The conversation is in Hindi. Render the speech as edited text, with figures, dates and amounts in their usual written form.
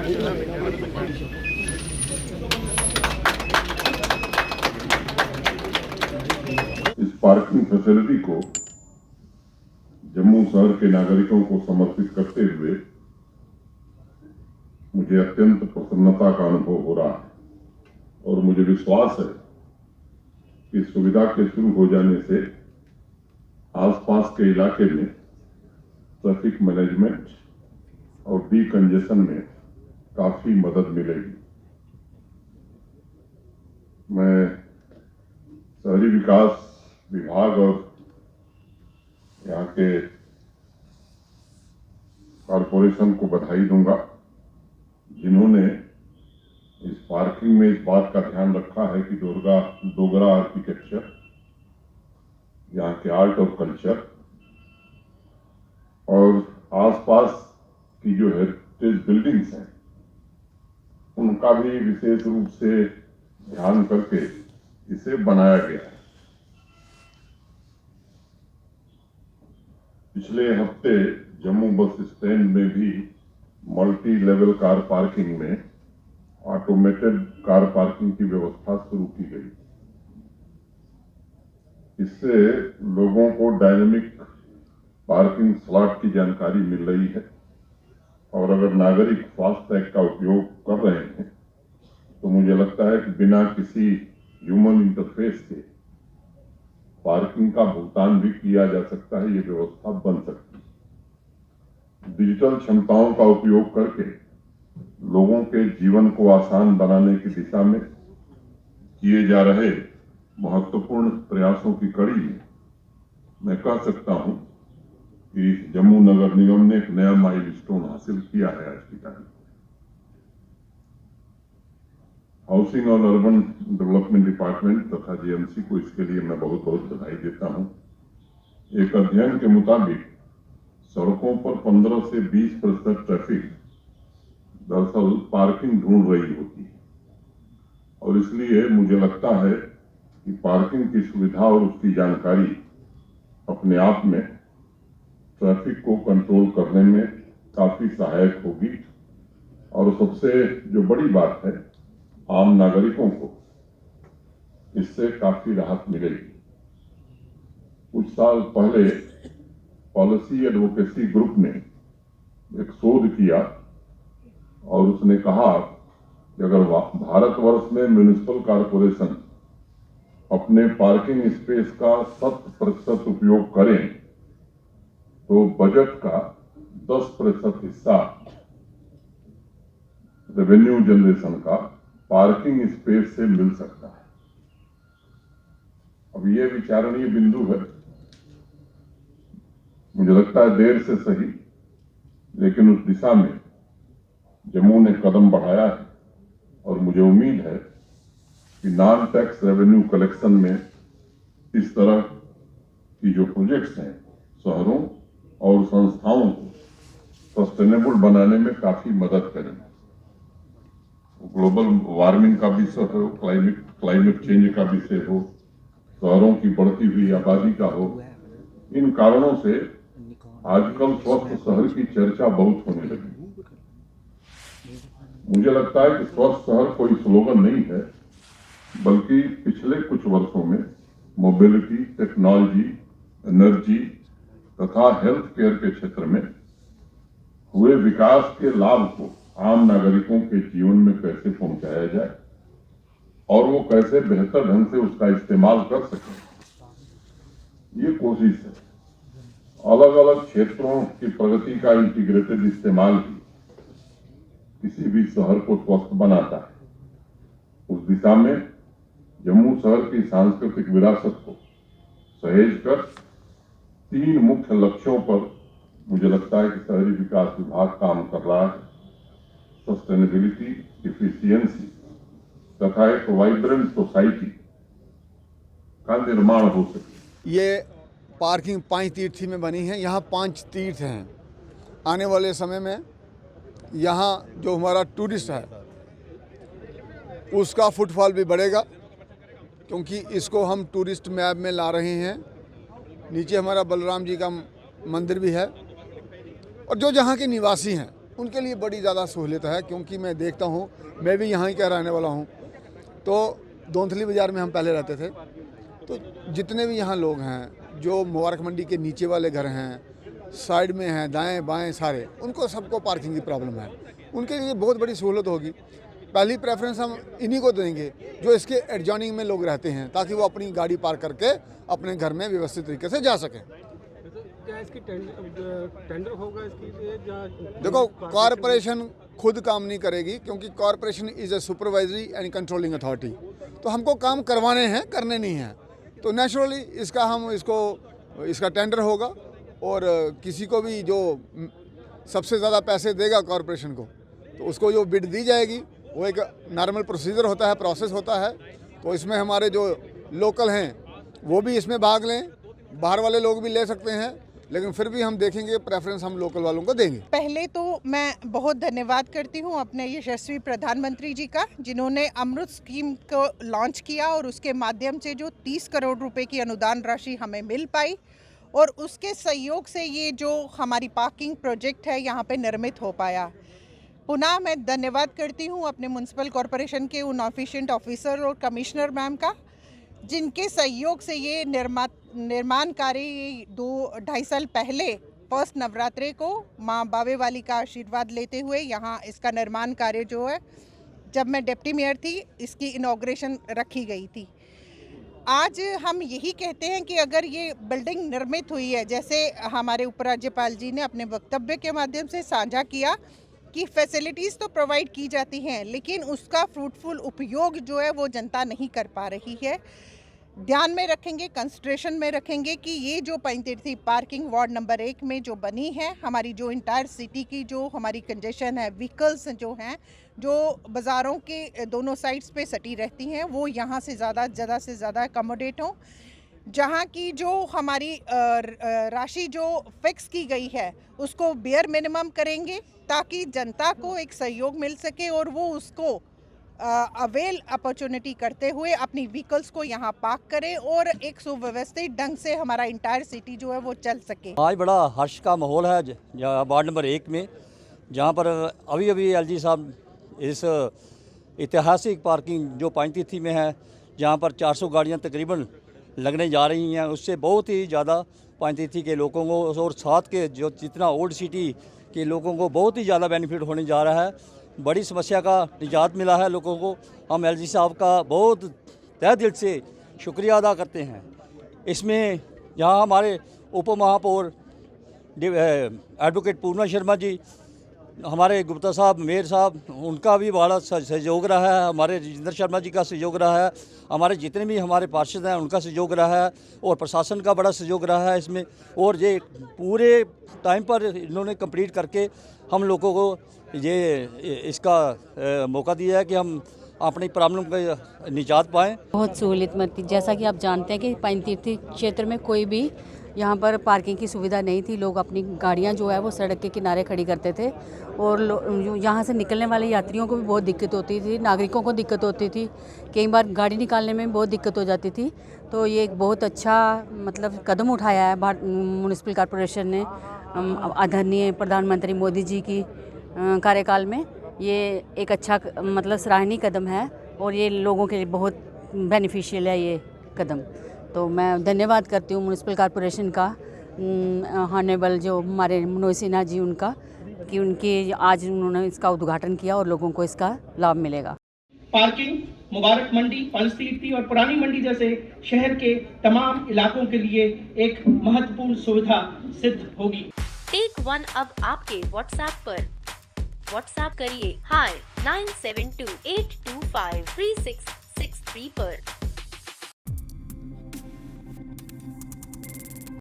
इस पार्किंग फैसिलिटी को जम्मू शहर के नागरिकों को समर्पित करते हुए मुझे अत्यंत प्रसन्नता का अनुभव हो रहा है और मुझे विश्वास है कि सुविधा के शुरू हो जाने से आसपास के इलाके में ट्रैफिक मैनेजमेंट और डीकंजेशन में काफी मदद मिलेगी। मैं शहरी विकास विभाग और यहाँ के कॉरपोरेशन को बधाई दूंगा, जिन्होंने इस पार्किंग में इस बात का ध्यान रखा है कि डोगरा आर्किटेक्चर, यहाँ के आर्ट और कल्चर और आसपास की जो हेरिटेज बिल्डिंग्स हैं उनका भी विशेष रूप से ध्यान करके इसे बनाया गया है। पिछले हफ्ते जम्मू बस स्टैंड में भी मल्टी लेवल कार पार्किंग में ऑटोमेटेड कार पार्किंग की व्यवस्था शुरू की गई। इससे लोगों को डायनेमिक पार्किंग स्लॉट की जानकारी मिल रही है और अगर नागरिक फास्टैग का उपयोग कर रहे हैं तो मुझे लगता है कि बिना किसी ह्यूमन इंटरफेस के पार्किंग का भुगतान भी किया जा सकता है। ये व्यवस्था बन सकती है। डिजिटल क्षमताओं का उपयोग करके लोगों के जीवन को आसान बनाने की दिशा में किए जा रहे महत्वपूर्ण प्रयासों की कड़ी में मैं कह सकता हूं कि जम्मू नगर निगम ने एक नया माइलस्टोन हासिल किया है आज की तारीख। हाउसिंग और अर्बन डेवलपमेंट डिपार्टमेंट तथा जीएमसी को इसके लिए मैं बहुत बहुत बधाई देता हूं। एक अध्ययन के मुताबिक सड़कों पर 15 से 20% ट्रैफिक दरअसल पार्किंग ढूंढ रही होती है और इसलिए मुझे लगता है कि पार्किंग की सुविधा और उसकी जानकारी अपने आप में ट्रैफिक को कंट्रोल करने में काफी सहायक होगी और सबसे जो बड़ी बात है, आम नागरिकों को इससे काफी राहत मिलेगी। कुछ साल पहले पॉलिसी एडवोकेसी ग्रुप ने एक शोध किया और उसने कहा कि अगर भारतवर्ष में म्युनिसिपल कॉर्पोरेशन अपने पार्किंग स्पेस का 100% उपयोग करें तो बजट का 10% हिस्सा रेवेन्यू जनरेशन का पार्किंग स्पेस से मिल सकता है। अब ये विचारणीय बिंदु है, मुझे लगता है देर से सही, लेकिन उस दिशा में जम्मू ने कदम बढ़ाया है और मुझे उम्मीद है कि नॉन टैक्स रेवेन्यू कलेक्शन में इस तरह की जो प्रोजेक्ट्स हैं शहरों और संस्थाओं को सस्टेनेबल बनाने में काफी मदद करेंगे। ग्लोबल वार्मिंग का विषय हो, क्लाइमेट चेंज का विषय हो, शहरों की बढ़ती हुई आबादी का हो, इन कारणों से आजकल स्वस्थ शहर की चर्चा बहुत होने लगी। मुझे लगता है कि स्वस्थ शहर कोई स्लोगन नहीं है, बल्कि पिछले कुछ वर्षों में मोबिलिटी, टेक्नोलॉजी, एनर्जी तथा हेल्थ केयर के क्षेत्र में हुए विकास के लाभ को आम नागरिकों के जीवन में कैसे पहुंचाया जाए और वो कैसे बेहतर ढंग से उसका इस्तेमाल कर सके, ये कोशिश है। अलग अलग क्षेत्रों की प्रगति का इंटीग्रेटेड इस्तेमाल ही किसी भी शहर को स्वस्थ बनाता है। उस दिशा में जम्मू शहर की सांस्कृतिक विरासत को सहेज कर 3 मुख्य लक्ष्यों पर मुझे लगता है कि शहरी विकास विभाग काम कर रहा है। सस्टेनेबिलिटी, इफिशियंसी तथा एक वाइब्रेंट सोसाइटी का निर्माण हो सके। ये पार्किंग 5 तीर्थी में बनी है। यहाँ 5 तीर्थ हैं। आने वाले समय में यहाँ जो हमारा टूरिस्ट है उसका फुटफॉल भी बढ़ेगा, क्योंकि इसको हम टूरिस्ट मैप में ला रहे हैं। नीचे हमारा बलराम जी का मंदिर भी है और जो जहाँ के निवासी हैं उनके लिए बड़ी ज़्यादा सहूलियत है, क्योंकि मैं देखता हूँ, मैं भी यहाँ ही का रहने वाला हूँ। तो दोंथली बाज़ार में हम पहले रहते थे, तो जितने भी यहाँ लोग हैं जो मुबारक मंडी के नीचे वाले घर हैं, साइड में हैं, दाएं बाएं सारे, उनको सबको पार्किंग की प्रॉब्लम है। उनके लिए बहुत बड़ी सहूलत होगी। पहली प्रेफरेंस हम इन्हीं को देंगे जो इसके एडजॉइनिंग में लोग रहते हैं, ताकि वो अपनी गाड़ी पार्क करके अपने घर में व्यवस्थित तरीके से जा सकें। क्या इसकी टेंडर होगा इसके लिए? देखो, कॉरपोरेशन खुद काम नहीं करेगी, क्योंकि corporation is a supervisory and controlling authority. तो हमको काम करवाने हैं, करने नहीं हैं। तो नेचुरली इसका टेंडर होगा, और किसी को भी जो सबसे ज़्यादा पैसे देगा कॉरपोरेशन को, तो उसको जो बिड दी जाएगी, वो एक नॉर्मल प्रोसीजर होता है, प्रोसेस होता है। तो इसमें हमारे जो लोकल हैं वो भी इसमें भाग लें, बाहर वाले लोग भी ले सकते हैं, लेकिन फिर भी हम देखेंगे, प्रेफरेंस हम लोकल वालों को देंगे। पहले तो मैं बहुत धन्यवाद करती हूँ अपने यशस्वी प्रधानमंत्री जी का, जिन्होंने अमृत स्कीम को लॉन्च किया और उसके माध्यम से जो 30 करोड़ रुपए की अनुदान राशि हमें मिल पाई, और उसके सहयोग से ये जो हमारी पार्किंग प्रोजेक्ट है यहाँ पे निर्मित हो पाया। पुनः मैं धन्यवाद करती हूँ अपने म्युनिसिपल कॉरपोरेशन के उन ऑफिशिएंट ऑफिसर और कमिश्नर मैम का, जिनके सहयोग से ये निर्माण कार्य 2-2.5 साल पहले फर्स्ट नवरात्रे को माँ बावे वाली का आशीर्वाद लेते हुए यहाँ इसका निर्माण कार्य जो है, जब मैं डिप्टी मेयर थी, इसकी इनॉग्रेशन रखी गई थी। आज हम यही कहते हैं कि अगर ये बिल्डिंग निर्मित हुई है, जैसे हमारे उपराज्यपाल जी ने अपने वक्तव्य के माध्यम से साझा किया कि फैसिलिटीज़ तो प्रोवाइड की जाती हैं, लेकिन उसका फ्रूटफुल उपयोग जो है वो जनता नहीं कर पा रही है। ध्यान में रखेंगे, कंसिडरेशन में रखेंगे कि ये जो पंचतीर्थी पार्किंग वार्ड नंबर 1 में जो बनी है, हमारी जो इंटायर सिटी की जो हमारी कंजेशन है, व्हीकल्स जो हैं, जो बाज़ारों के दोनों साइड्स पे सटी रहती हैं, वो यहाँ से ज़्यादा से ज़्यादा अकोमोडेट हों। जहाँ की जो हमारी राशि जो फिक्स की गई है, उसको बेयर मिनिमम करेंगे, ताकि जनता को एक सहयोग मिल सके और वो उसको अवेल अपॉर्चुनिटी करते हुए अपनी व्हीकल्स को यहाँ पार्क करें और एक सुव्यवस्थित ढंग से हमारा इंटायर सिटी जो है वो चल सके। आज बड़ा हर्ष का माहौल है वार्ड नंबर 1 में, जहाँ पर अभी एलजी साहब इस ऐतिहासिक पार्किंग जो पंचतीर्थी में है, जहाँ पर 400 गाड़ियाँ तकरीबन लगने जा रही हैं, उससे बहुत ही ज़्यादा पंचतीर्थी के लोगों को और साथ के जो जितना ओल्ड सिटी के लोगों को बहुत ही ज़्यादा बेनिफिट होने जा रहा है। बड़ी समस्या का निजात मिला है लोगों को। हम एलजी साहब का बहुत तहे दिल से शुक्रिया अदा करते हैं। इसमें यहाँ हमारे उप महापौर एडवोकेट पूर्णा शर्मा जी, हमारे गुप्ता साहब, मेयर साहब, उनका भी बड़ा सहयोग रहा है, हमारे राजेंद्र शर्मा जी का सहयोग रहा है, हमारे जितने भी हमारे पार्षद हैं उनका सहयोग रहा है, और प्रशासन का बड़ा सहयोग रहा है इसमें। और ये पूरे टाइम पर इन्होंने कंप्लीट करके हम लोगों को ये इसका मौका दिया है कि हम अपनी प्रॉब्लम का निजात पाएँ। बहुत सहूलियत मिलती, जैसा कि आप जानते हैं कि पंचतीर्थी क्षेत्र में कोई भी यहाँ पर पार्किंग की सुविधा नहीं थी। लोग अपनी गाड़ियाँ जो है वो सड़क के किनारे खड़ी करते थे, और यहाँ से निकलने वाले यात्रियों को भी बहुत दिक्कत होती थी, नागरिकों को दिक्कत होती थी, कई बार गाड़ी निकालने में बहुत दिक्कत हो जाती थी। तो ये एक बहुत अच्छा मतलब कदम उठाया है म्युनिसिपल कॉरपोरेशन ने आदरणीय प्रधानमंत्री मोदी जी की कार्यकाल में। ये एक अच्छा मतलब सराहनीय कदम है, और ये लोगों के लिए बहुत बेनिफिशियल है ये कदम। तो मैं धन्यवाद करती हूँ म्युनिसिपल कॉरपोरेशन का, हॉनरेबल जो हमारे मनोज सिन्हा जी, उनका कि उनकी आज उन्होंने इसका उद्घाटन किया और लोगों को इसका लाभ मिलेगा। पार्किंग मुबारक मंडी, पंचतीर्थी और पुरानी मंडी जैसे शहर के तमाम इलाकों के लिए एक महत्वपूर्ण सुविधा सिद्ध होगी। टेक वन अब आपके व्हाट्सएप पर। व्हाट्सएप करिए hi 9728253663 पर।